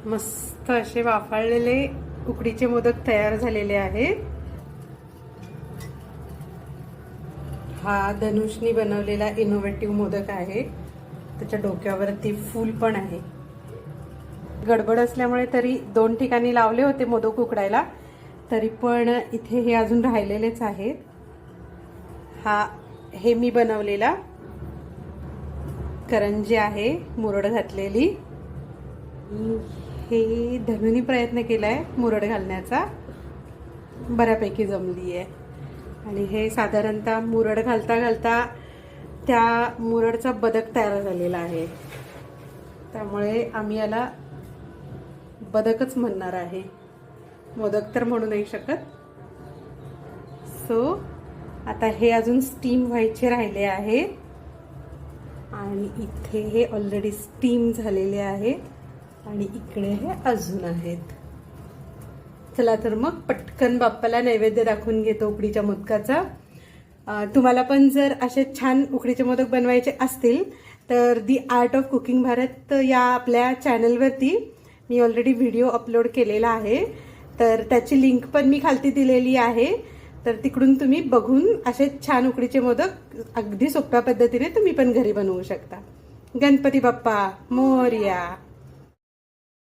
मस्त असे वाफाळलेले उकडीचे मोदक तयार झालेले आहेत। हा धनुषनी बनवलेला इनोव्हेटिव्ह मोदक आहे। त्याच्या डोक्यावरती फूल पण आहे। गडबड असल्यामुळे तरी 2 ठिकाणी लावले होते मोदक उकडायला, तरी पण इथे हे अजून राहिलेलेच आहेत। हे मी बनवलेला करंजी आहे, मुरड घातलेली। हे धनुनी प्रयत्न केलाय मुरड घालण्याचा, बऱ्यापैकी जमली आहे। आणि हे साधारणतः मुरड घालता घालता त्या मुरडचा बदक तयार झालेला आहे, त्यामुळे आम्ही याला बदकच म्हणणार आहे, मोदक तर म्हणू नाही शकत। सो आता हे अजून स्टीम व्हायचे राहिले आहे आणि इथे हे ऑलरेडी स्टीम झालेले आहे आणि इकडे हे अजून आहेत। चला तर मग पटकन बाप्पाला नैवेद्य दाखवून घेतो उकडीच्या मोदकाचा। तुम्हाला पण जर असे छान उकडीचे मोदक बनवायचे असतील तर दी आर्ट ऑफ कुकिंग भारत या आपल्या चॅनलवरती मी ऑलरेडी व्हिडिओ अपलोड केलेला आहे, तर त्याची लिंक पण मी खालती दिलेली आहे। तर तिकडून तुम्ही बघून असे छान उकडीचे मोदक अगदी सोप्या पद्धतीने तुम्ही पण घरी बनवू शकता। गणपती बाप्पा मोरया।